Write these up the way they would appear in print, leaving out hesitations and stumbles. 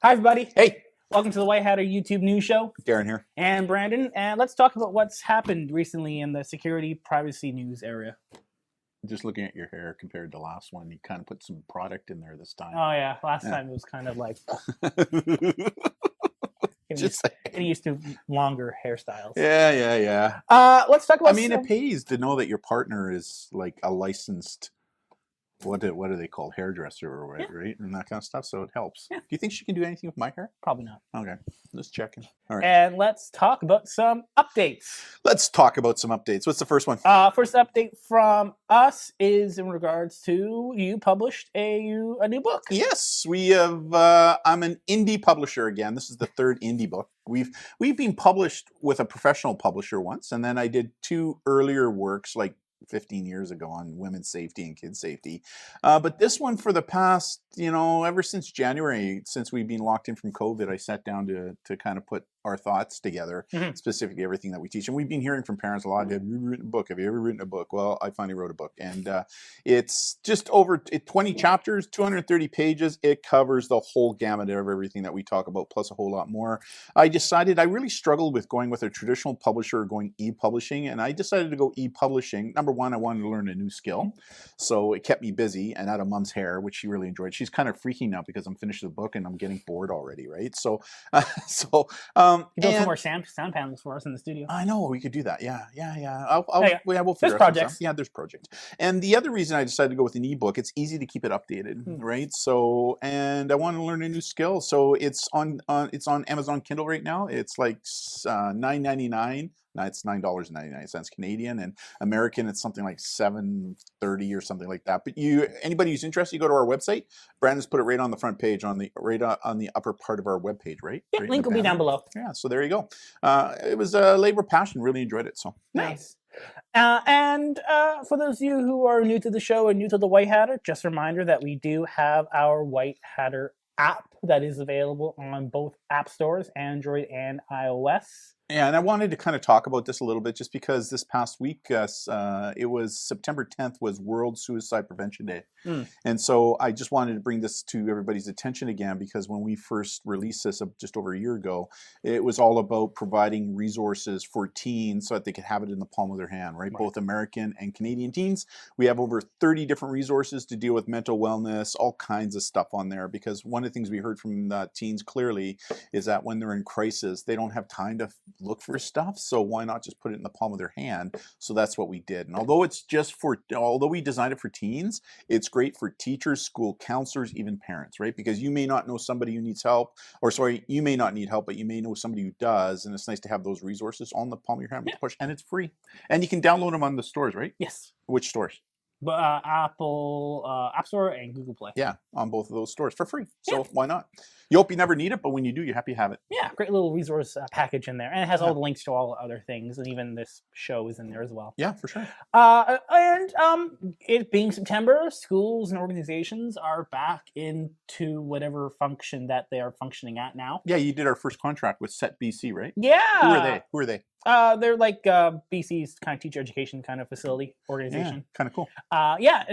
Hi, everybody. Hey, Welcome to the White Hatter YouTube news show. Darren here. And Brandon, and let's talk about what's happened recently in the security privacy news area. Just looking at your hair compared to last one, you kind of put some product in there this time. Oh, yeah. Last Yeah. time it was kind of like Just getting used to longer hairstyles. yeah. Let's talk about I mean, it pays to know that your partner is like a licensed, what do they call, hairdresser or whatever, right? And that kind of stuff. So it helps. Yeah. Do you think she can do anything with my hair? Probably not. Okay, just checking. All right. And let's talk about some updates. Let's talk about some updates. What's the first one? First update from us is in regards to you published a new book. Yes, we have. I'm an indie publisher again. This is the third indie book. We've been published with a professional publisher once, and then I did two earlier works like 15 years ago on women's safety and kids safety. But this one, for the past, ever since January, since we've been locked in from COVID, I sat down to kind of put our thoughts together, specifically everything that we teach. And we've been hearing from parents a lot. Have you written a book? Have you ever written a book? Well, I finally wrote a book, and it's just over 20 chapters, 230 pages. It covers the whole gamut of everything that we talk about, plus a whole lot more. I decided I really struggled with going with a traditional publisher or going e-publishing, and I decided to go e-publishing. Number one, I wanted to learn a new skill, so it kept me busy and out of mom's hair, which she really enjoyed. She's kind of freaking out because I'm finished the book and I'm getting bored already, right? So, you build some more sound panels for us in the studio. I know we could do that. Yeah. We'll figure there's out projects. Yeah, there's projects. And the other reason I decided to go with an ebook, it's easy to keep it updated, right? So, and I want to learn a new skill, so it's on Amazon Kindle right now. It's like $9.99. No, it's $9.99 Canadian, and American it's something like $7.30 or something like that. But anybody who's interested, you go to our website. Brandon's put it right on the front page, on the upper part of our webpage, right? Yeah, right link will be down below. Yeah, so there you go. It was a labor of passion. Really enjoyed it. So nice. And for those of you who are new to the show and new to the White Hatter, just a reminder that we do have our White Hatter app that is available on both app stores, Android and iOS. Yeah, and I wanted to kind of talk about this a little bit just because this past week, it was September 10th was World Suicide Prevention Day. And so I just wanted to bring this to everybody's attention again, because when we first released this just over a year ago, it was all about providing resources for teens so that they could have it in the palm of their hand, right? Both American and Canadian teens. We have over 30 different resources to deal with mental wellness, all kinds of stuff on there, because one of the things we heard from teens clearly is that when they're in crisis, they don't have time to look for stuff, so why not just put it in the palm of their hand? So that's what we did. And although we designed it for teens, it's great for teachers, school counselors, even parents, right? Because you may not know somebody who needs help, or sorry, you may not need help, but you may know somebody who does, and it's nice to have those resources on the palm of your hand with the push, and it's free. And you can download them on the stores, right? Yes. Which stores? Apple App Store and Google Play. Yeah, on both of those stores for free. So why not? You hope you never need it, but when you do, you're happy to have it. Yeah, great little resource package in there. And it has all the links to all the other things, and even this show is in there as well. Yeah, for sure. It being September, schools and organizations are back into whatever function that they are functioning at now. Yeah, you did our first contract with Sept BC, right? Yeah. Who are they? They're like BC's kind of teacher education kind of facility organization. Yeah, kind of cool.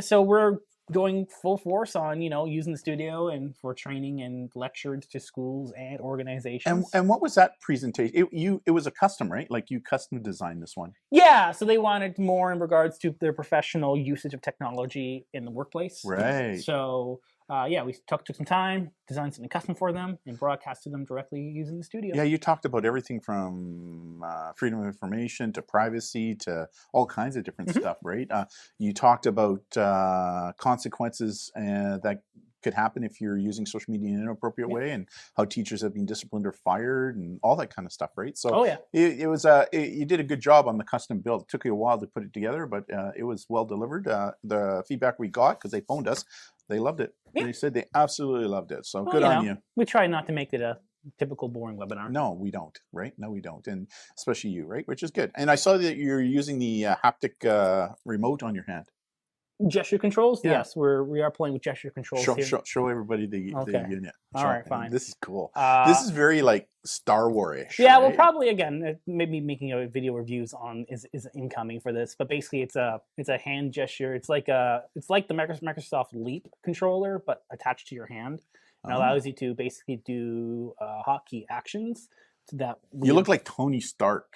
So we're going full force on, using the studio and for training and lectures to schools and organizations. And what was that presentation? It was a custom, right? Like you custom designed this one. Yeah, so they wanted more in regards to their professional usage of technology in the workplace. Right. So we took some time, designed something custom for them, and broadcasted them directly using the studio. Yeah, you talked about everything from freedom of information to privacy to all kinds of different stuff, right? You talked about consequences that could happen if you're using social media in an inappropriate way, and how teachers have been disciplined or fired and all that kind of stuff, right? So it was you did a good job on the custom build. It took you a while to put it together, but it was well delivered. The feedback we got, because they phoned us, they loved it. They said they absolutely loved it. So good on you. We try not to make it a typical boring webinar. No, we don't, right? No, we don't. And especially you, right? Which is good. And I saw that you're using the haptic remote on your hand. Gesture controls? Yeah. Yes, we are playing with gesture controls here. Show everybody the unit. All right, fine. This is cool. This is very like Star Wars-ish. Yeah, right? well, probably again, maybe making a video reviews on is incoming for this, but basically it's a hand gesture. It's like the Microsoft Leap controller, but attached to your hand. and allows you to basically do hotkey actions that You look like Tony Stark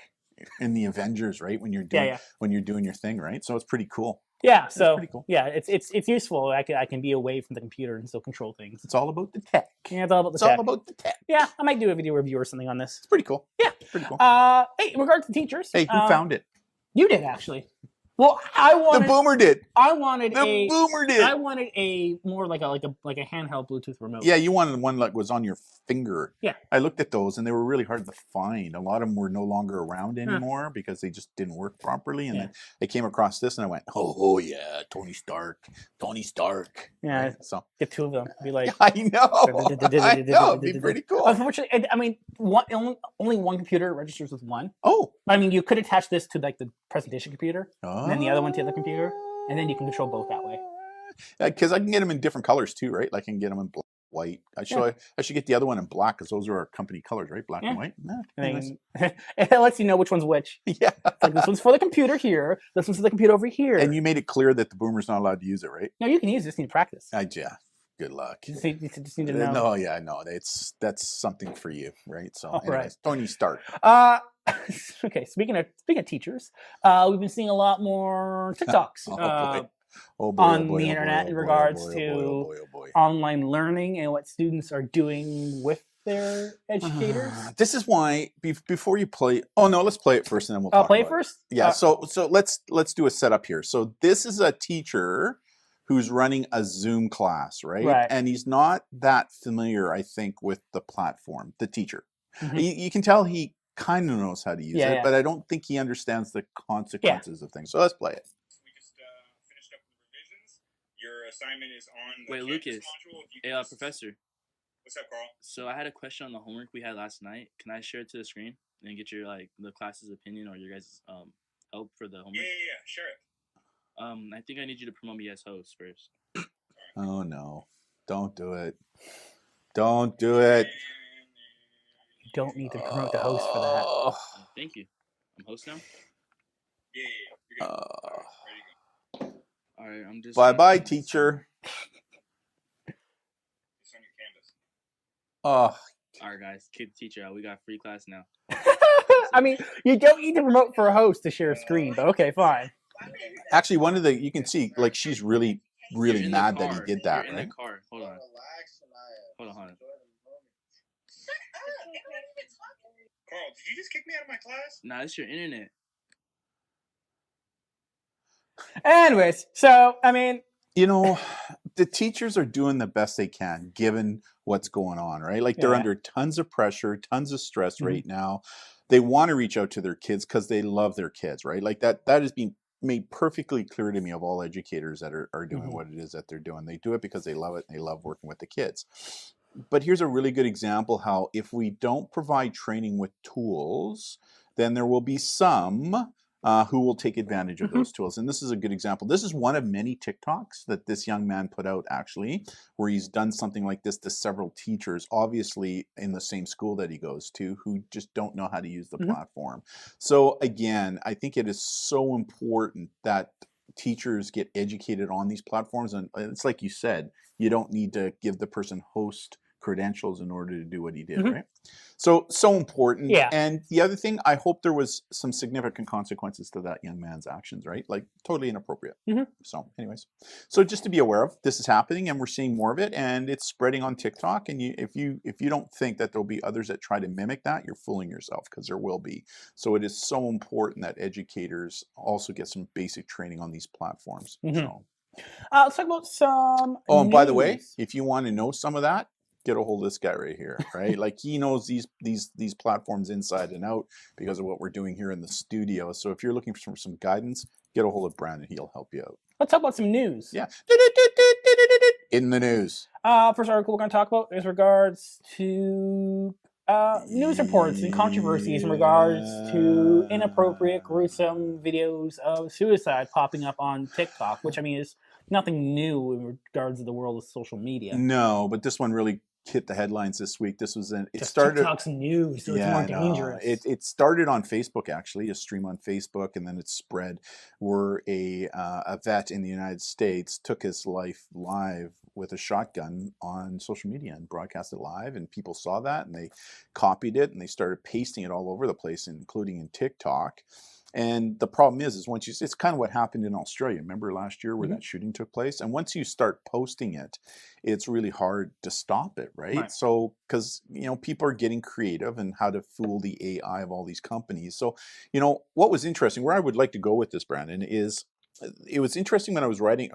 in the Avengers, right? When you're doing yeah. when you're doing your thing, right? So it's pretty cool. Yeah, That's so pretty cool. yeah, it's useful. I can be away from the computer and still control things. It's all about the tech. Yeah, it's all about the It's tech. all about the tech. Yeah, I might do a video review or something on this. It's pretty cool. Yeah, It's pretty cool. Hey, in regards to teachers, Hey, who found it? You did actually. Well, I wanted. The boomer did. I wanted The boomer did. I wanted a more like a handheld Bluetooth remote. Yeah, you wanted one that was on your finger. Yeah. I looked at those and they were really hard to find. A lot of them were no longer around anymore because they just didn't work properly. And then I came across this and I went, oh yeah, Tony Stark. Tony Stark. Yeah. Right? So get two of them. Be like, I know. I know. It'd be pretty cool. Unfortunately, I mean, only one computer registers with one. Oh. I mean, you could attach this to like the presentation computer, and then the other one to the computer, and then you can control both that way. Because I can get them in different colors too, right? Like I can get them in black, white. I should get the other one in black because those are our company colors, right? Black and white. It lets you know which one's which. Yeah. It's like this one's for the computer here. This one's for the computer over here. And you made it clear that the boomer's not allowed to use it, right? No, you can use it. Just need to practice. Yeah. Good luck. You just need to know. No, yeah, no. That's something for you, right? So, anyways, right. Tony Stark. Okay. Speaking of teachers, we've been seeing a lot more TikToks. On the internet in regards to online learning and what students are doing with their educators. This is why before you play. Oh no, let's play it first, and then we'll talk play about it first. It. Yeah. So let's do a setup here. So this is a teacher who's running a Zoom class, right? And he's not that familiar, I think, with the platform. The teacher, you can tell he kind of knows how to use it, but I don't think he understands the consequences of things. So let's play it. Your assignment is on the Lucas. module. Hey, professor. What's up, Carl? So I had a question on the homework we had last night. Can I share it to the screen and get your the class's opinion or your guys' help for the homework? Yeah, share it. I think I need you to promote me as host first. Oh no! Don't do it! Don't do it! You don't need to promote the host for that. Thank you. I'm host now. Yeah. You're good. Ready to go. All right, I'm just. Bye, teacher. It's on your canvas. Oh. All right, guys, kick the teacher out. We got free class now. I mean, you don't need to promote for a host to share a screen, but okay, fine. Actually, you can see, like, she's really mad that he did that, You're right? in the car. Hold on. Hold on. Carl, did you just kick me out of my class? Nah, it's your internet. Anyways, so, I mean... The teachers are doing the best they can, given what's going on, right? Like, they're under tons of pressure, tons of stress right now. They want to reach out to their kids because they love their kids, right? Like, that has been made perfectly clear to me of all educators that are doing what it is that they're doing. They do it because they love it and they love working with the kids. But here's a really good example how if we don't provide training with tools, then there will be some who will take advantage of those tools. And this is a good example. This is one of many TikToks that this young man put out, actually, where he's done something like this to several teachers, obviously in the same school that he goes to, who just don't know how to use the platform. So again, I think it is so important that teachers get educated on these platforms. And it's like you said, you don't need to give the person host credentials in order to do what he did, right? So important. Yeah. And the other thing, I hope there was some significant consequences to that young man's actions, right? Like totally inappropriate. So anyways, so just to be aware of, this is happening and we're seeing more of it and it's spreading on TikTok. And if you don't think that there'll be others that try to mimic that, you're fooling yourself because there will be. So it is so important that educators also get some basic training on these platforms. So. Let's talk about some Oh, and by the news. way, if you want to know some of that, get a hold of this guy right here, right? Like he knows these platforms inside and out because of what we're doing here in the studio. So if you're looking for some guidance, get a hold of Brandon. He'll help you out. Let's talk about some news. Yeah. In the news. First article we're going to talk about is regards to news reports and controversies in regards to inappropriate, gruesome videos of suicide popping up on TikTok, which I mean is nothing new in regards to the world of social media. No, but this one really hit the headlines this week. This was TikTok's news, so it's more dangerous. It started on Facebook, actually, a stream on Facebook, and then it spread where a vet in the United States took his life live with a shotgun on social media and broadcast it live, and people saw that and they copied it and they started pasting it all over the place, including in TikTok. And the problem is once it's kind of what happened in Australia. Remember last year where that shooting took place? And once you start posting it, it's really hard to stop it, right? So, because, people are getting creative and how to fool the AI of all these companies. So, what was interesting, where I would like to go with this, Brandon, is it was interesting when I was reading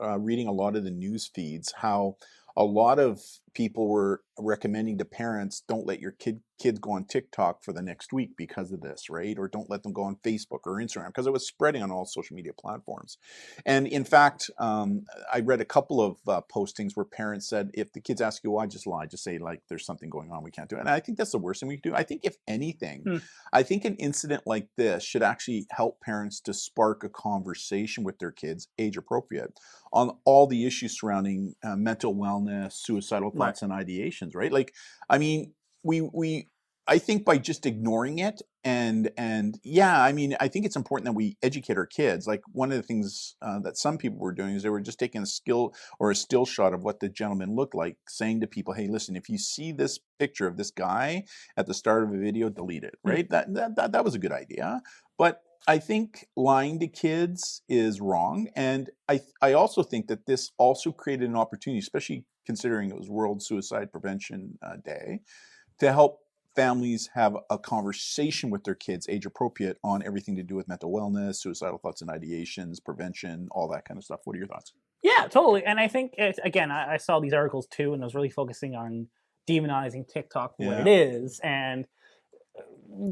a lot of the news feeds, how a lot of people were recommending to parents, don't let your kids go on TikTok for the next week because of this, right? Or don't let them go on Facebook or Instagram, because it was spreading on all social media platforms. And in fact, I read a couple of postings where parents said, if the kids ask you why, just lie. Just say, like, there's something going on, we can't do it. And I think that's the worst thing we can do. I think if anything, I think an incident like this should actually help parents to spark a conversation with their kids, age appropriate, on all the issues surrounding mental wellness, suicidal thoughts and ideations, right? Like, I mean, I think by just ignoring it and yeah, I mean, I think it's important that we educate our kids. Like, one of the things that some people were doing is they were just taking a still shot of what the gentleman looked like, saying to people, hey, listen, if you see this picture of this guy at the start of a video, delete it, right? That was a good idea. But I think lying to kids is wrong. And I also think that this also created an opportunity, especially considering it was World Suicide Prevention Day, to help families have a conversation with their kids, age appropriate, on everything to do with mental wellness, suicidal thoughts and ideations, prevention, all that kind of stuff. What are your thoughts? Yeah, totally. And I think, again, I saw these articles too, and I was really focusing on demonizing TikTok for what it is. And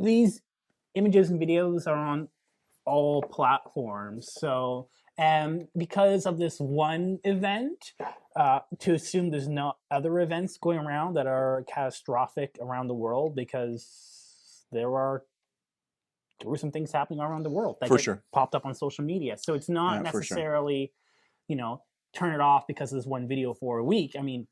these images and videos are on all platforms. So, because of this one event, to assume there's no other events going around that are catastrophic around the world, because there were some things happening around the world that popped up on social media. So it's not necessarily, turn it off because of this one video for a week. I mean,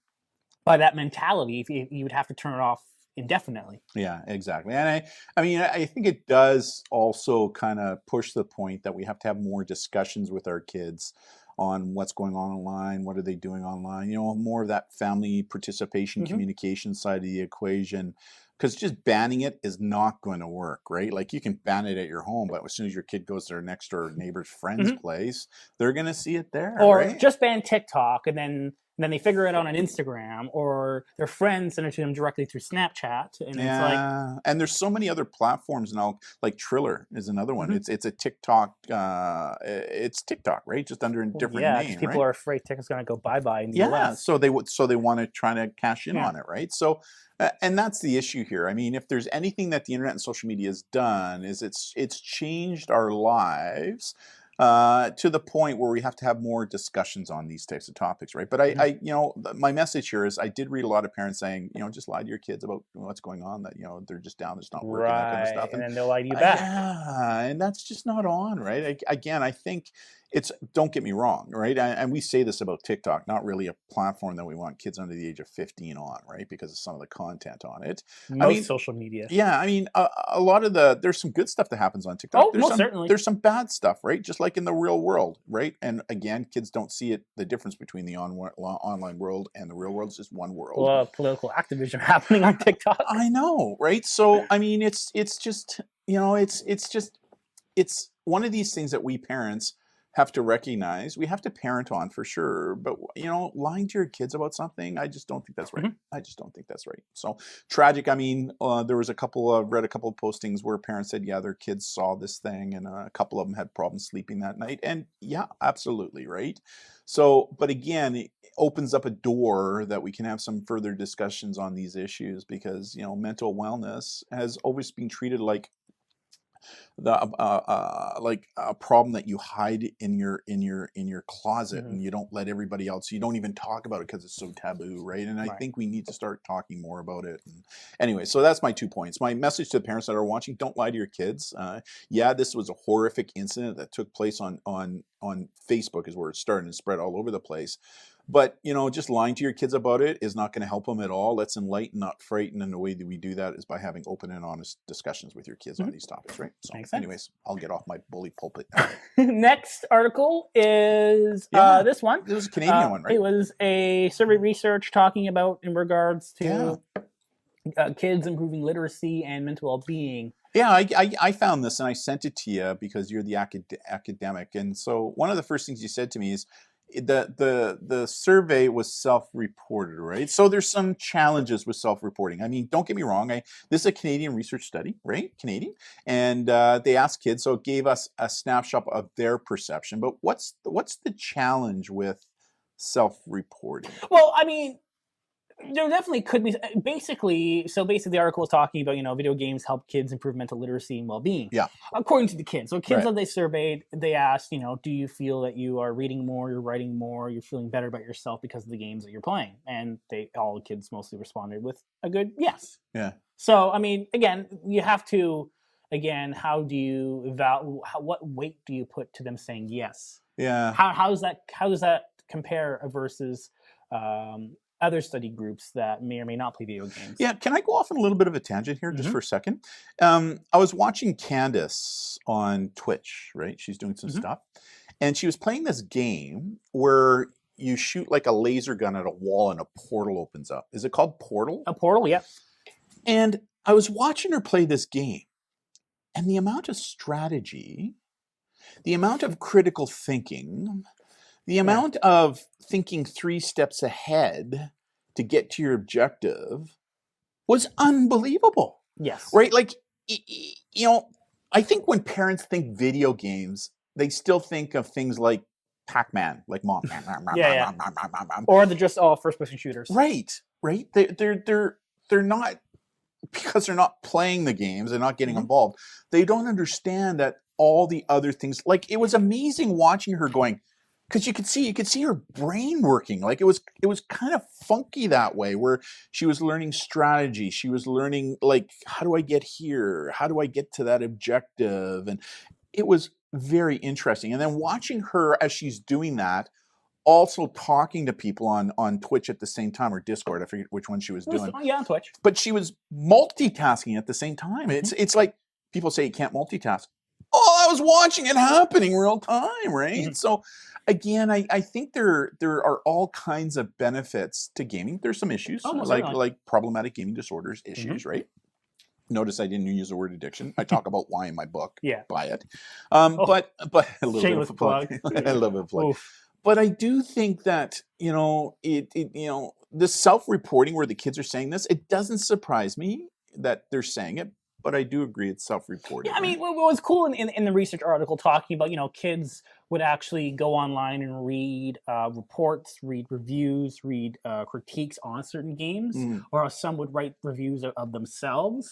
by that mentality, you would have to turn it off indefinitely. Yeah, exactly. And I think it does also kind of push the point that we have to have more discussions with our kids on what's going on online, what are they doing online, more of that family participation, communication side of the equation. Because just banning it is not going to work, right? Like, you can ban it at your home, but as soon as your kid goes to their next door neighbor's friend's place, they're going to see it there. Or just ban TikTok, and then they figure it out on Instagram, or their friends send it to them directly through Snapchat. And it's like, and there's so many other platforms now, like Triller is another one. It's a TikTok, it's TikTok, right? Just under a different name. People are afraid TikTok's going to go bye-bye in the US. So they want to try to cash in on it, right? So, and that's the issue here. I mean, if there's anything that the internet and social media has done, is it's changed our lives to the point where we have to have more discussions on these types of topics, right? But my message here is, I did read a lot of parents saying, just lie to your kids about what's going on, that they're just down, it's not working, that kind of stuff, and then they'll lie to you back. And that's just not on, right? Again, I think don't get me wrong, right? And we say this about TikTok, not really a platform that we want kids under the age of 15 on, right? Because of some of the content on it. Most social media. Yeah, I mean, a lot of there's some good stuff that happens on TikTok. Certainly. There's some bad stuff, right? Just like in the real world, right? And again, kids don't see the difference between the online world and the real world. It's just one world. Well, political activism happening on TikTok. I know, right? So, I mean, it's just, it's one of these things that we parents have to recognize. We have to parent on, for sure, but lying to your kids about something, I just don't think that's right. I just don't think that's right. So tragic. I mean, there was read a couple of postings where parents said, yeah, their kids saw this thing, and a couple of them had problems sleeping that night. And yeah, absolutely, right? So, but again, it opens up a door that we can have some further discussions on these issues, because mental wellness has always been treated like like a problem that you hide in your closet, and you don't let everybody else. You don't even talk about it because it's so taboo, right? And I think we need to start talking more about it. And anyway, so that's my 2 points. My message to the parents that are watching: don't lie to your kids. Yeah, this was a horrific incident that took place on Facebook, is where it started and spread all over the place. But, just lying to your kids about it is not going to help them at all. Let's enlighten, not frighten. And the way that we do that is by having open and honest discussions with your kids on these topics, right? So Makes sense. anyways, I'll get off my bully pulpit now. Next article is Yeah. this one. This was a Canadian one, right? It was a survey research talking about in regards to kids improving literacy and mental well-being. Yeah, I found this and I sent it to you because you're the academic. And so one of the first things you said to me is the survey was self-reported, right? So there's some challenges with self-reporting. I mean, don't get me wrong. This is a Canadian research study, right? Canadian. And they asked kids, so it gave us a snapshot of their perception. But what's the challenge with self-reporting? Well, I mean, there definitely could be. Basically, the article was talking about, video games help kids improve mental literacy and well-being. Yeah. According to the kids. So kids Right. that they surveyed, they asked, do you feel that you are reading more, you're writing more, you're feeling better about yourself because of the games that you're playing? And all the kids mostly responded with a good yes. Yeah. So, I mean, again, you have to, how do you what weight do you put to them saying yes? Yeah. How does that compare versus other study groups that may or may not play video games? Yeah, can I go off on a little bit of a tangent here just for a second? I was watching Candace on Twitch, right? She's doing some stuff. And she was playing this game where you shoot like a laser gun at a wall and a portal opens up. Is it called Portal? A portal, yeah. And I was watching her play this game. And the amount of strategy, the amount of critical thinking, the amount of thinking 3 steps ahead to get to your objective was unbelievable. Yes. Right? Like, I think when parents think video games, they still think of things like Pac-Man, like mom. Yeah. Or the just all first-person shooters. Right. They're not, because they're not playing the games, they're not getting involved. They don't understand that all the other things, like it was amazing watching her going, because you could see her brain working. Like it was kind of funky that way, where she was learning strategy. She was learning, like, how do I get here? How do I get to that objective? And it was very interesting. And then watching her as she's doing that, also talking to people on Twitch at the same time, or Discord. I forget which one she was doing. Yeah, on Twitch. But she was multitasking at the same time. It's like people say you can't multitask. Oh, I was watching it happening real time, right? So again, I think there are all kinds of benefits to gaming. There's some issues, like problematic gaming disorders issues, right? Notice I didn't use the word addiction. I talk about why in my book. Yeah. Buy it. But a little bit of a plug. A little bit of a plug. But I do think that, this self-reporting where the kids are saying this, it doesn't surprise me that they're saying it, but I do agree it's self-reporting. Yeah, I mean, what was cool in the research article talking about, kids would actually go online and read reports, read reviews, read critiques on certain games, or some would write reviews of themselves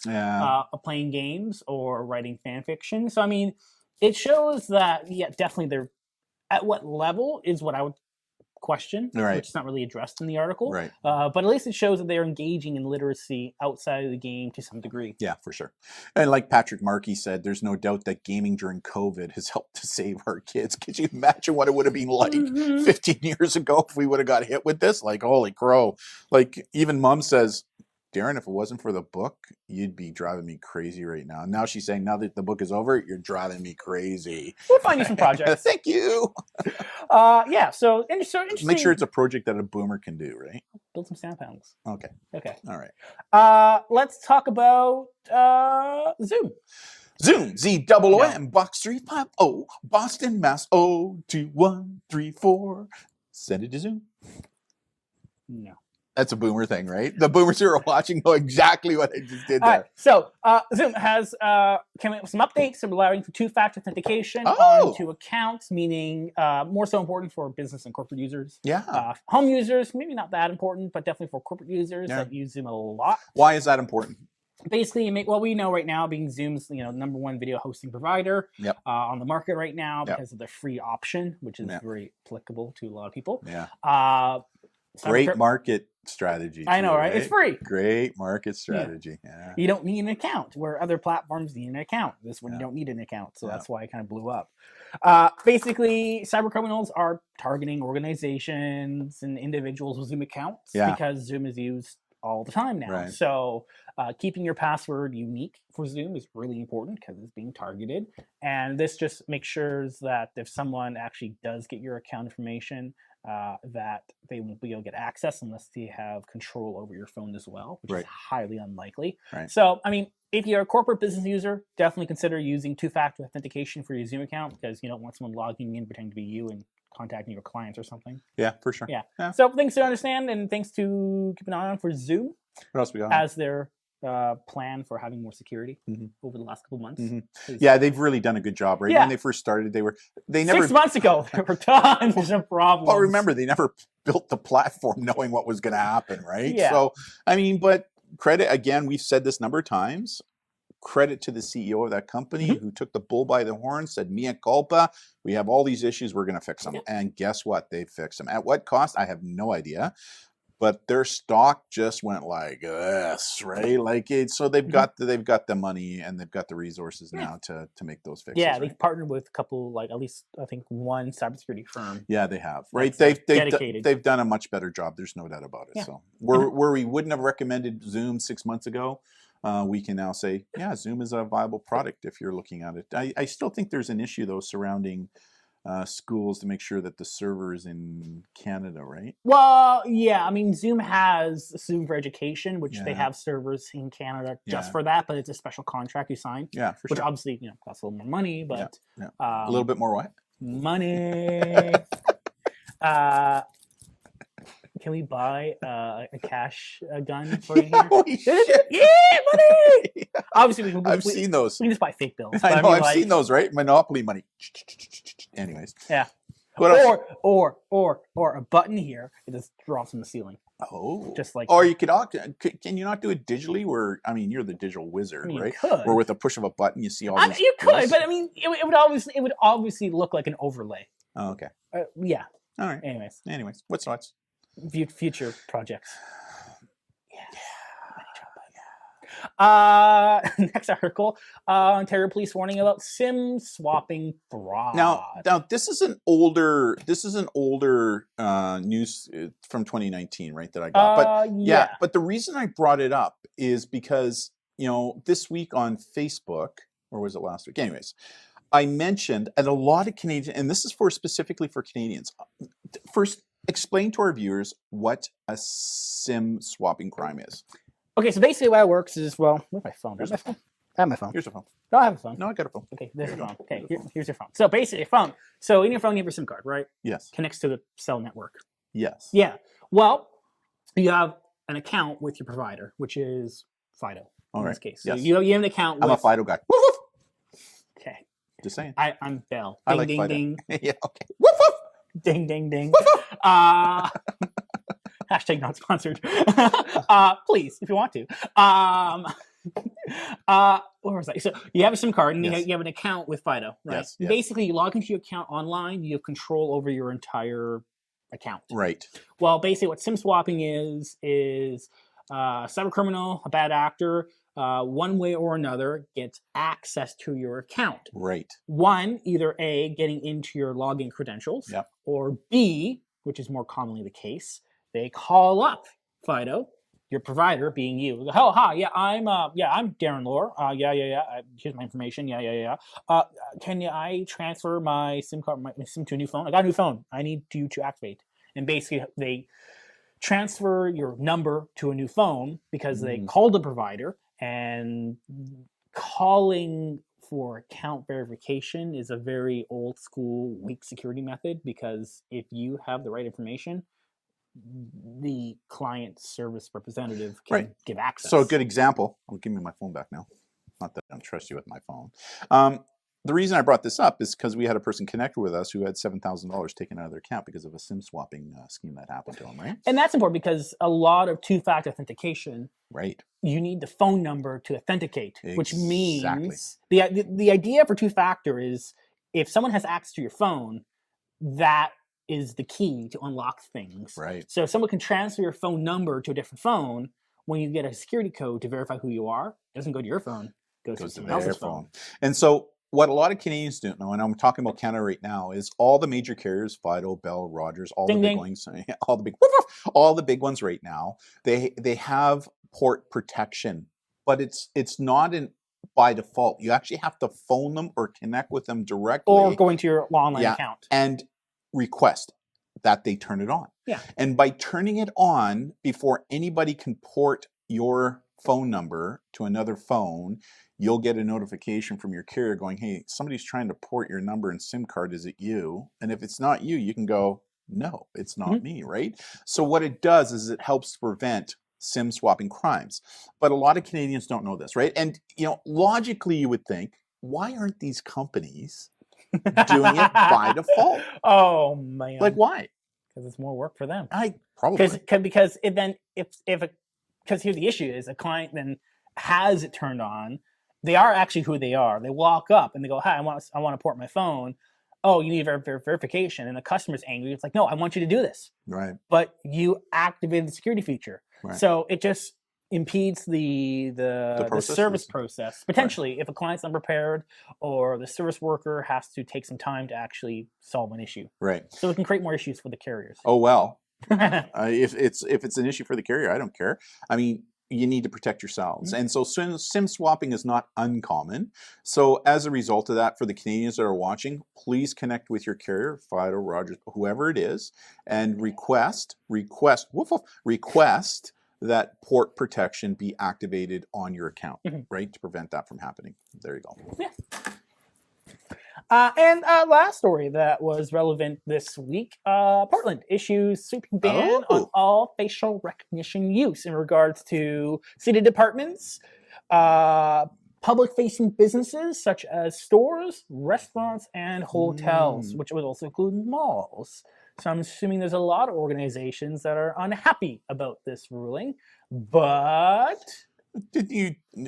playing games or writing fan fiction. So, I mean, it shows that, definitely they're at what level is what I would question, which is not really addressed in the article. Right. But at least it shows that they're engaging in literacy outside of the game to some degree. Yeah, for sure. And like Patrick Markey said, there's no doubt that gaming during COVID has helped to save our kids. Could you imagine what it would have been like 15 years ago if we would have got hit with this? Like, holy crow. Like, even mom says, Darren, if it wasn't for the book, you'd be driving me crazy right now. And now she's saying, now that the book is over, you're driving me crazy. We'll find you some projects. Thank you. So interesting. Make sure it's a project that a boomer can do, right? Build some sound panels. Okay. All right. Let's talk about Zoom. Zoom, Z-O-O-M, Box 350, Boston, Mass. 02134. Send it to Zoom. No. That's a boomer thing, right? The boomers who are watching know exactly what I just did there. All right, so Zoom has came up with some updates allowing for two-factor authentication onto accounts, meaning more so important for business and corporate users. Yeah. Home users, maybe not that important, but definitely for corporate users that use Zoom a lot. Why is that important? Basically, we know right now being Zoom's number one video hosting provider on the market right now because of the free option, which is very applicable to a lot of people. Yeah. Great market strategy. I know, too, right? It's free. Great market strategy. Yeah. You don't need an account, where other platforms need an account. This one, you don't need an account, so Yeah. that's why it kind of blew up. Basically, cyber criminals are targeting organizations and individuals with Zoom accounts because Zoom is used all the time now. Right. So keeping your password unique for Zoom is really important because it's being targeted. And this just makes sure that if someone actually does get your account information, that they won't be able to get access unless they have control over your phone as well, which is highly unlikely. Right. So, I mean, if you're a corporate business user, definitely consider using two-factor authentication for your Zoom account because you don't want someone logging in pretending to be you and contacting your clients or something. Yeah, for sure. Yeah. So things to understand and things to keep an eye on for Zoom. What else we got? As their plan for having more security over the last couple months. Yeah, they've really done a good job. Right when they first started, they never 6 months ago there were tons of problems. Well, remember they never built the platform knowing what was going to happen, right? Yeah. So I mean, but credit again. We've said this a number of times. Credit to the CEO of that company who took the bull by the horn, said mea culpa. We have all these issues. We're going to fix them. And guess what? They fixed them. At what cost? I have no idea. But their stock just went like this, right? Like so they've got the money and they've got the resources now to make those fixes. Yeah, they've partnered with a couple, like at least I think one cybersecurity firm. Yeah, they have. Right, they've done a much better job. There's no doubt about it. Yeah. So where we wouldn't have recommended Zoom 6 months ago, we can now say, yeah, Zoom is a viable product if you're looking at it. I still think there's an issue though surrounding schools to make sure that the server is in Canada, right? Well, yeah. I mean, Zoom has Zoom for Education, which they have servers in Canada just for that, but it's a special contract you sign. Yeah, for which sure. obviously, costs a little more money, but a little bit more what? Money. Can we buy a cash gun for you here? Holy shit. Yeah, money. Obviously, I've seen those. We can just buy fake bills. I know, I've seen those, right? Monopoly money. Anyways. Yeah. What else? Or a button here. It just drops from the ceiling. Oh. Just like. Or you can you not do it digitally? Where I mean, you're the digital wizard, right? You could. Where with a push of a button, you see all these. You could, but I mean, it would obviously look like an overlay. Oh, okay. Yeah. All right. Anyways, what's next? Future projects. Next article. Ontario police warning about SIM swapping fraud. Now this is an older news from 2019, right? That I got. But but the reason I brought it up is because this week on Facebook, or was it last week? Anyways, I mentioned and a lot of Canadians, and this is specifically for Canadians. First, explain to our viewers what a SIM swapping crime is. Okay, so basically how it works is, where's my phone? Here's I have my phone. Here's a phone. No, I have a phone. No, I got a phone. Okay, there's a phone. Okay, here's your phone. So basically, a phone. So in your phone, you have your SIM card, right? Yes. Connects to the cell network. Yes. Yeah. Well, you have an account with your provider, which is Fido in this case. So you have an account with... I'm a Fido guy. Woof, woof. Okay. Just saying. I'm Bell. Ding, I like ding, Fido. ding. Yeah, okay. Woof, woof. Ding, ding, ding. Woof, woof. Hashtag not sponsored. Please, if you want to. Where was I? So you have a SIM card and you have an account with Fido, right? Yes. Basically, you log into your account online, you have control over your entire account. Right. Well, basically what SIM swapping is a cyber criminal, a bad actor, one way or another gets access to your account. Right. One, either A, getting into your login credentials, or B, which is more commonly the case, they call up Fido, your provider, being you. Oh, hi, I'm Darren Lore. Here's my information. Can I transfer my SIM card, my SIM to a new phone? I got a new phone. I need you to activate. And basically, they transfer your number to a new phone because they called the provider, and calling for account verification is a very old school, weak security method, because if you have the right information, the client service representative can give access. So a good example, give me my phone back now. Not that I don't trust you with my phone. The reason I brought this up is because we had a person connected with us who had $7,000 taken out of their account because of a SIM swapping scheme that happened to him, right? And that's important because a lot of two-factor authentication, you need the phone number to authenticate, which means the idea for two-factor is if someone has access to your phone, that is the key to unlock things. Right. So if someone can transfer your phone number to a different phone, when you get a security code to verify who you are, it doesn't go to your phone, it goes to Goes to someone their else's phone. phone. And so what a lot of Canadians don't know, and I'm talking about Canada right now, is all the major carriers, Fido, Bell, Rogers, all Ding, the big ding. ones, all the big ones right now, they have port protection, but it's not by default. You actually have to phone them or connect with them directly. Or go into your online Yeah. account. And request that they turn it on. Yeah. And by turning it on before anybody can port your phone number to another phone, you'll get a notification from your carrier going, hey, somebody's trying to port your number and SIM card. Is it you? And if it's not you, you can go, no, it's not me, right? So what it does is it helps prevent SIM swapping crimes. But a lot of Canadians don't know this, right? And logically you would think, why aren't these companies doing it by default? Oh man! Like why? Because it's more work for them. Probably. Because because here's the issue: is a client then has it turned on. They are actually who they are. They walk up and they go, "Hi, I want to port my phone." Oh, you need verification, and the customer's angry. It's like, no, I want you to do this. Right. But you activated the security feature, Right. so it just impedes the service process potentially if a client's unprepared or the service worker has to take some time to actually solve an issue. Right. So it can create more issues for the carriers. Oh well. If it's an issue for the carrier, I don't care. I mean, you need to protect yourselves. And so SIM swapping is not uncommon. So as a result of that, for the Canadians that are watching, please connect with your carrier, Fido, Rogers, whoever it is, and request that port protection be activated on your account, right? To prevent that from happening. There you go. Yeah. And last story that was relevant this week, Portland issues sweeping ban on all facial recognition use in regards to city departments, public-facing businesses such as stores, restaurants, and hotels, which would also include malls. So I'm assuming there's a lot of organizations that are unhappy about this ruling, but...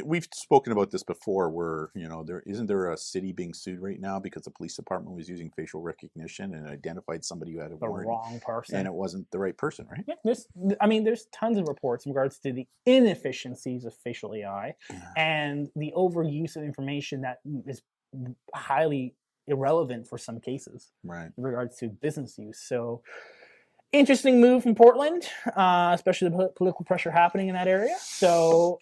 We've spoken about this before where, isn't there a city being sued right now because the police department was using facial recognition and identified somebody who had a warrant. The wrong person. And it wasn't the right person, right? Yeah, there's tons of reports in regards to the inefficiencies of facial AI and the overuse of information that is highly irrelevant for some cases, right, in regards to business use. So interesting move from Portland, especially the political pressure happening in that area. So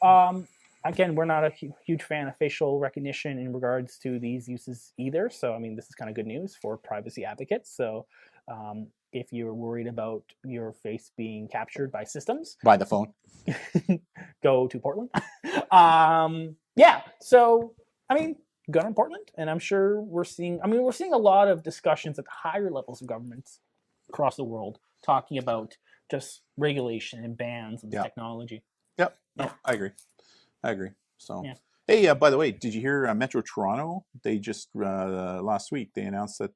again, we're not a huge fan of facial recognition in regards to these uses either. So this is kind of good news for privacy advocates. So if you're worried about your face being captured by systems, by the phone, go to Portland. So go to Portland, and I'm sure we're seeing a lot of discussions at higher levels of governments across the world talking about just regulation and bans of the technology. Yep. No, I agree. So, hey, by the way, did you hear Metro Toronto? They just last week they announced that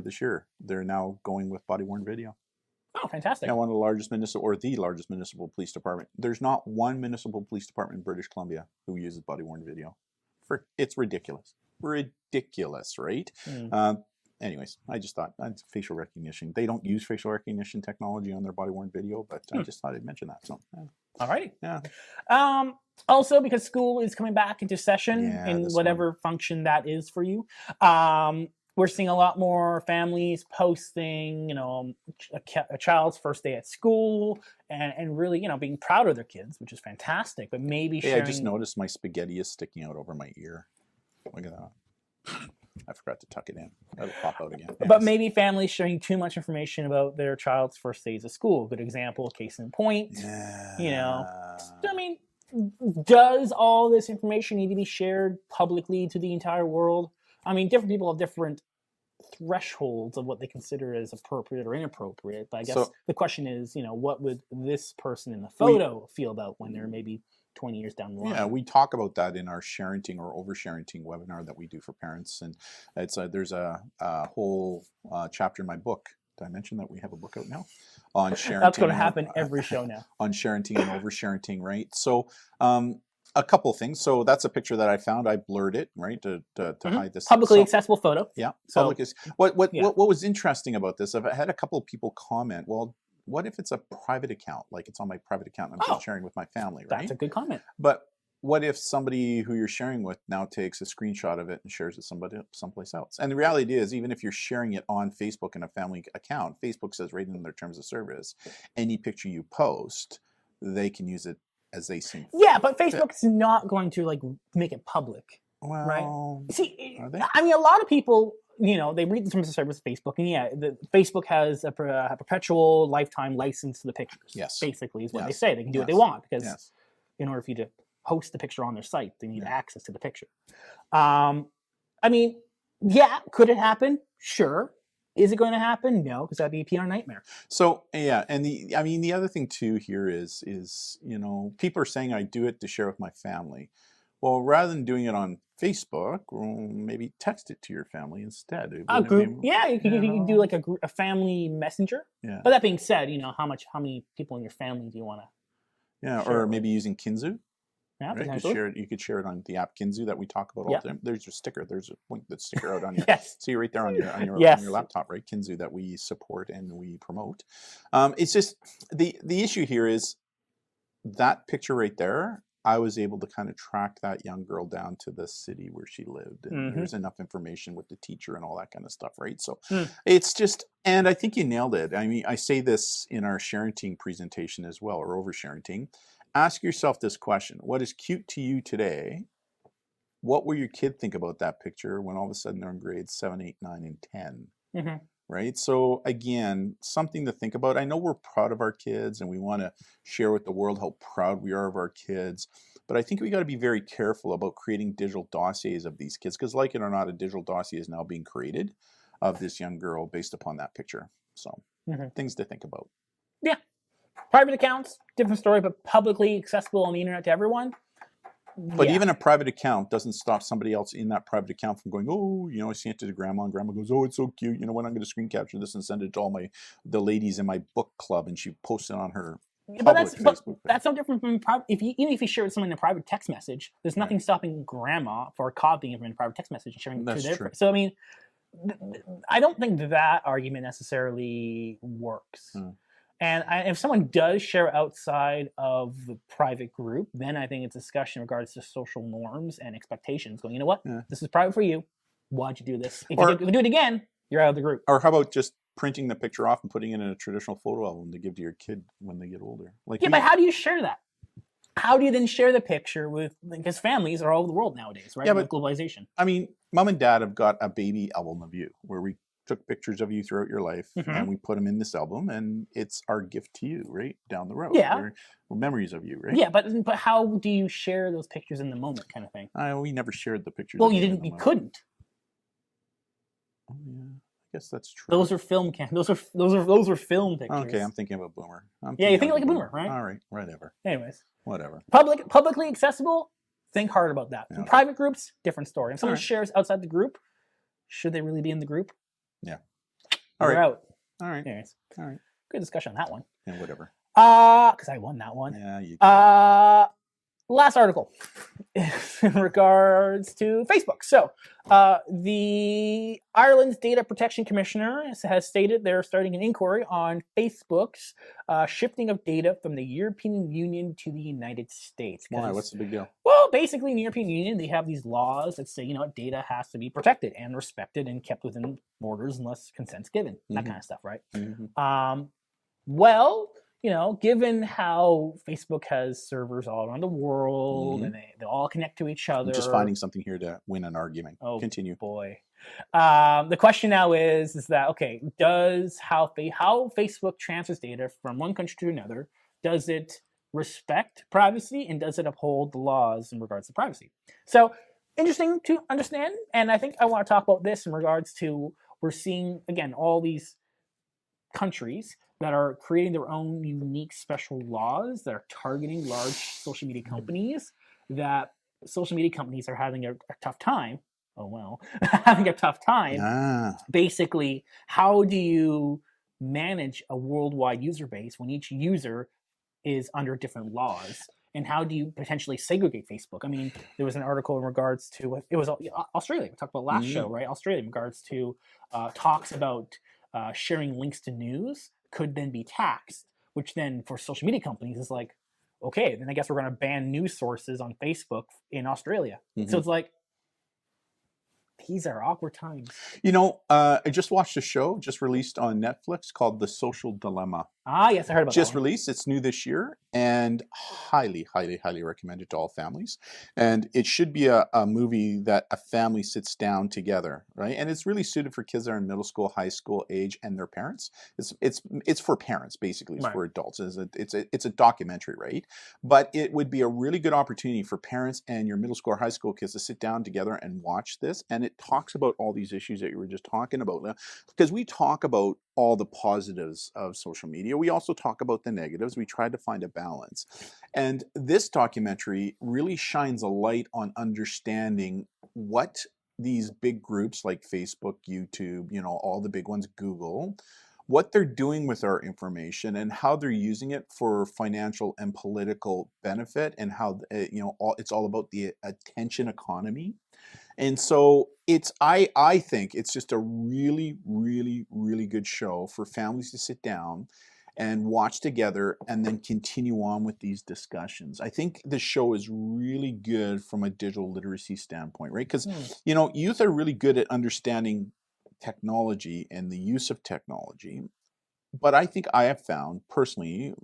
this year they're now going with body-worn video. Oh, fantastic! Now, the largest municipal police department. There's not one municipal police department in British Columbia who uses body-worn video. It's ridiculous, right? Anyways, I just thought facial recognition. They don't use facial recognition technology on their body-worn video, but I just thought I'd mention that. So, alrighty. Yeah. Also, because school is coming back into session in whatever function that is for you, we're seeing a lot more families posting, a child's first day at school, and really, being proud of their kids, which is fantastic. But maybe sharing... I just noticed my spaghetti is sticking out over my ear. Look at that. I forgot to tuck it in. It'll pop out again. Yes. But maybe families sharing too much information about their child's first days of school. Good example, case in point. Does all this information need to be shared publicly to the entire world? Different people have different thresholds of what they consider as appropriate or inappropriate. But I guess the question is, what would this person in the photo feel about when they're maybe 20 years down the line? Yeah, we talk about that in our sharenting or oversharenting webinar that we do for parents, and there's a whole chapter in my book. Did I mention that we have a book out now on sharenting? That's going to happen every show now. On sharenting and oversharenting, right? So a couple things. So that's a picture that I found. I blurred it, right, to hide this. Publicly So, accessible photo. yeah, So- public is what yeah. what was interesting about this. I've had a couple of people comment. Well, what if it's a private account? Like it's on my private account, and I'm Oh. just sharing with my family, right? That's a good comment. But what if somebody who you're sharing with now takes a screenshot of it and shares it someplace else? And the reality is, even if you're sharing it on Facebook in a family account, Facebook says right in their terms of service, any picture you post, they can use it as they see. Yeah, but Facebook's not going to like make it public. Well, Right. See, are they? I mean, a lot of people, they read the terms of service of Facebook, and yeah, Facebook has a perpetual lifetime license to the pictures. Yes. Basically, is what they Yes. say. They can do what they Yes. want because Yes. in order for you to post the picture on their site, they need Yeah. access to the picture. I mean, yeah, could it happen? Sure. Is it going to happen? No, because that'd be a PR nightmare. So yeah, and the other thing too here is people are saying I do it to share with my family. Well, rather than doing it on Facebook, maybe text it to your family instead. A Wouldn't it group, be- yeah, you can know? do like a family messenger. Yeah. But that being said, how many people in your family do you want to? Yeah, Sure. or maybe using Kinzu. Yeah, Right? potentially. You could share it on the app Kinzu that we talk about all Yeah. the time. There's your sticker. There's a link that sticker out on your. Yes. See right there on your Yes. on your laptop, right? Kinzu that we support and we promote. It's just the issue here is that picture right there. I was able to kind of track that young girl down to the city where she lived, and Mhm. there's enough information with the teacher and all that kind of stuff, right? So Mm. it's just, and I think you nailed it. I mean, I say this in our sharing presentation as well, or oversharing. Ask yourself this question: what is cute to you today? What will your kid think about that picture when all of a sudden they're in grades 7, 8, 9, and 10? Mhm. Right? So again, something to think about. I know we're proud of our kids and we want to share with the world how proud we are of our kids, but I think we got to be very careful about creating digital dossiers of these kids, because like it or not, a digital dossier is now being created of this young girl based upon that picture. So Mhm. things to think about. Yeah. Private accounts, different story, but publicly accessible on the internet to everyone. But Yeah. even a private account doesn't stop somebody else in that private account from going, oh, I sent it to grandma, and grandma goes, oh, it's so cute. You know what? I'm going to screen capture this and send it to all the ladies in my book club, and she posted on her But public that's Facebook page. that's no different from even if you share with someone in a private text message, there's nothing stopping grandma for copying it from a private text message and sharing it That's to their. true. So I mean, I don't think that argument necessarily works. Hmm. And if someone does share outside of the private group, then I think it's a discussion in regards to social norms and expectations. Going, you know what? Yeah. This is private for you. Why'd you do this? If Or- you do it again, you're out of the group. Or how about just printing the picture off and putting it in a traditional photo album to give to your kid when they get older? Like Yeah, we- but how do you share that? How do you then share the picture with, because families are all over the world nowadays, right? Yeah, With but- globalization. I mean, mom and dad have got a baby album of you where we took pictures of you throughout your life Mhm. and we put them in this album, and it's our gift to you, right? Down the road. Yeah. They're memories of you, right? Yeah, but how do you share those pictures in the moment, kind of thing? We never shared the pictures. Well, of you in didn't. the You moment. couldn't. Oh, yeah. I guess that's true. Those are film those are film pictures. Okay, I'm thinking of a boomer. Yeah, you think like a boomer, right? All right, whatever. Anyways, Whatever. publicly accessible. Think hard about that. Yeah. Private groups, different story. If someone Alright. shares outside the group, should they really be in the group? Yeah. All We're right. out. All right. Anyways, All right. good discussion on that one. Yeah, whatever. Because I won that one. Yeah, you. Last article is in regards to Facebook. So, the Ireland's Data Protection Commissioner has stated they're starting an inquiry on Facebook's shifting of data from the European Union to the United States. Why? 'Cause- What's the big deal? Well, basically, in the European Union, they have these laws that say, data has to be protected and respected and kept within borders unless consent's given. That Mhm. kind of stuff, right? Mhm. Well, given how Facebook has servers all around the world Mhm. and they all connect to each other. I'm just finding something here to win an argument. Oh, Continue. boy. The question now is that, okay, does how Facebook transfers data from one country to another, does it respect privacy and does it uphold the laws in regards to privacy? So interesting to understand. And I think I want to talk about this in regards to, we're seeing, again, all these countries that are creating their own unique special laws that are targeting large social media companies, that social media companies are having a tough time. Oh, well, having a tough time. Basically, how do you manage a worldwide user base when each user is under different laws? And how do you potentially segregate Facebook? I mean, there was an article in regards to it was Australia. We talked about last show, right? Australia in regards to talks about sharing links to news could then be taxed, which then for social media companies is like, okay, then I guess we're going to ban news sources on Facebook in Australia. So it's like, these are awkward times. I just watched a show just released on Netflix called The Social Dilemma. Ah, yes, I heard about that. Just released. It's new this year, and highly, highly, highly recommended to all families. And it should be a movie that a family sits down together, right? And it's really suited for kids that are in middle school, high school age, and their parents. It's for parents, basically. It's for adults. It's a documentary, right? But it would be a really good opportunity for parents and your middle school or high school kids to sit down together and watch this. And it talks about all these issues that you were just talking about. Because we talk about all the positives of social media. We also talk about the negatives. We try to find a balance. And this documentary really shines a light on understanding what these big groups like Facebook, YouTube, all the big ones, Google, what they're doing with our information and how they're using it for financial and political benefit, and how it's all about the attention economy. And so I think it's just a really, really, really good show for families to sit down and watch together and then continue on with these discussions. I think the show is really good from a digital literacy standpoint, right? Because, youth are really good at understanding technology and the use of technology. But I think I have found personally,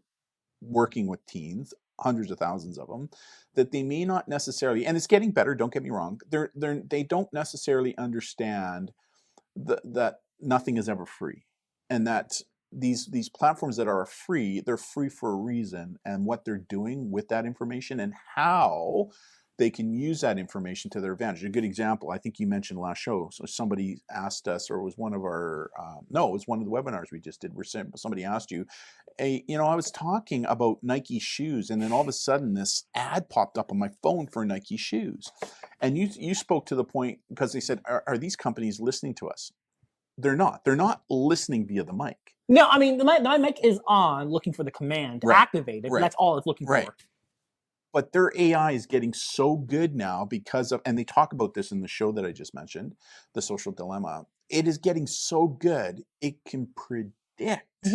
working with teens, hundreds of thousands of them, that they may not necessarily, and it's getting better, don't get me wrong, they don't necessarily understand that nothing is ever free, and that these platforms that are free, they're free for a reason, and what they're doing with that information and how they can use that information to their advantage. A good example, I think you mentioned last show, so somebody asked us, or it was one of our, no, it was one of the webinars we just did, where somebody asked you, I was talking about Nike shoes, and then all of a sudden this ad popped up on my phone for Nike shoes. And you spoke to the point, because they said, are these companies listening to us? They're not. They're not listening via the mic. No, I mean, the mic is on, looking for the command to activate it. That's all it's looking for. But their AI is getting so good now because of, and they talk about this in the show that I just mentioned, The Social Dilemma. It is getting so good, it can predict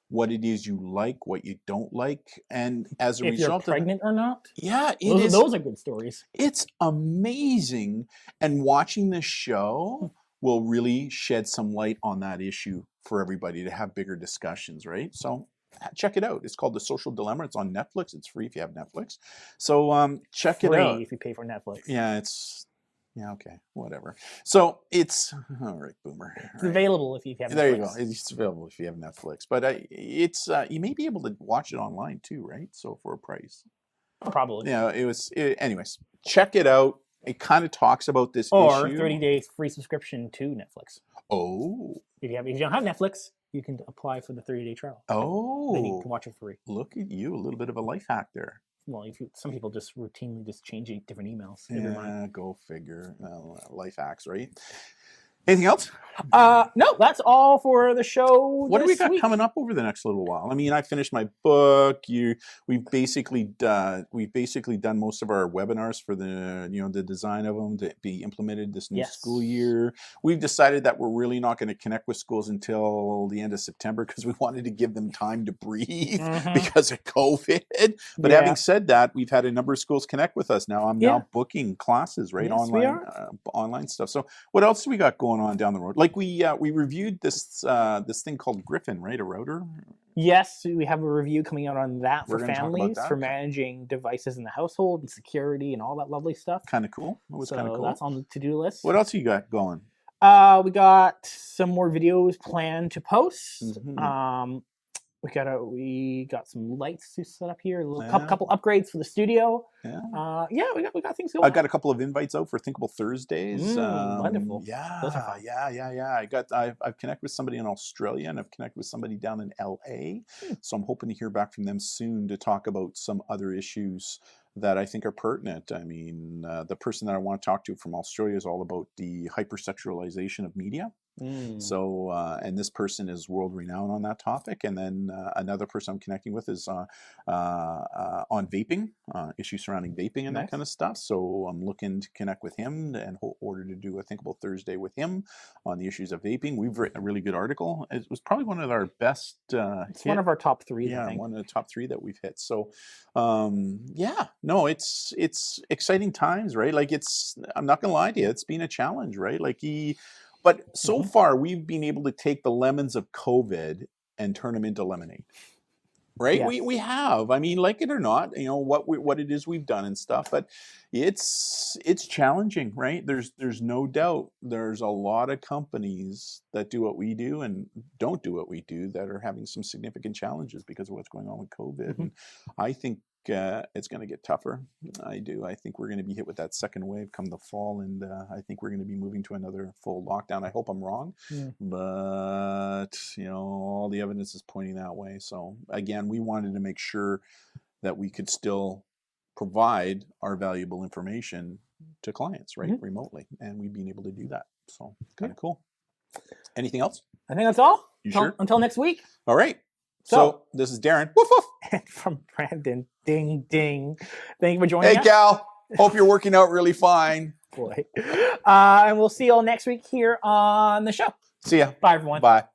what it is you like, what you don't like, and as a if result, you're pregnant or not. Yeah, those are good stories. It's amazing, and watching this show will really shed some light on that issue for everybody to have bigger discussions, right? So check it out. It's called The Social Dilemma. It's on Netflix. It's free if you have Netflix. So check it out. Free if you pay for Netflix. Yeah, okay, whatever. So it's all right, boomer. It's available if you have Netflix. There you go. It's available if you have Netflix. But it's you may be able to watch it online too, right? So for a price. Probably. Yeah, anyways, check it out. It kind of talks about this or issue. 30 days free subscription to Netflix. Oh. If you don't have Netflix, you can apply for the 30-day trial. Oh. Then you can watch it free. Look at you, a little bit of a life hack there. Well, some people just routinely just change different emails. Yeah, go figure. Life hacks, right? Anything else? No, that's all for the show. What do we got coming up over the next little while? I mean, I finished my book. We've basically done most of our webinars for the design of them to be implemented this new school year. We've decided that we're really not going to connect with schools until the end of September because we wanted to give them time to breathe because of COVID. But having said that, we've had a number of schools connect with us now. I'm now booking classes, right? Yes, online, online stuff. So what else do we got going on down the road? Like we reviewed this thing called Griffin, right? A router. Yes, we have a review coming out on that for families that. for managing devices in the household and security and all that lovely stuff. Kind of cool. It was kind of cool. That's on the to-do list. What else you got going? We got some more videos planned to post. We got some lights to set up here. Couple upgrades for the studio. We got things going. I got a couple of invites out for Thinkable Thursdays. Wonderful. I've connected with somebody in Australia, and I've connected with somebody down in LA. So I'm hoping to hear back from them soon to talk about some other issues that I think are pertinent. I mean, the person that I want to talk to from Australia is all about the hypersexualization of media. So, and this person is world renowned on that topic. And then another person I'm connecting with is on vaping, issues surrounding vaping and that kind of stuff. So I'm looking to connect with him and order to do a Thinkable Thursday with him on the issues of vaping. We've written a really good article. It was probably one of our best. It's one of our top 3. Yeah, I think. one of the top 3 that we've hit. So, yeah, no, it's exciting times, right? Like I'm not gonna lie to you, it's been a challenge, right? Like but so far we've been able to take the lemons of COVID and turn them into lemonade. Right, Yes. we have. I mean, like it or not, you know what it is we've done and stuff. But it's challenging, right? There's no doubt. There's a lot of companies that do what we do and don't do what we do that are having some significant challenges because of what's going on with COVID. And I think it's going to get tougher. I do. I think we're going to be hit with that second wave come the fall, and I think we're going to be moving to another full lockdown. I hope I'm wrong, but all the evidence is pointing that way. So again, we wanted to make sure that we could still provide our valuable information to clients, right, remotely, and we've been able to do that. So kind of cool. Anything else? I think that's all. You sure? Until next week. All right. So this is Darren. Woof woof. And from Brandon, ding ding. Thank you for joining us. Hey, Cal. Hope you're working out really fine. Boy. And we'll see you all next week here on the show. See ya. Bye, everyone. Bye.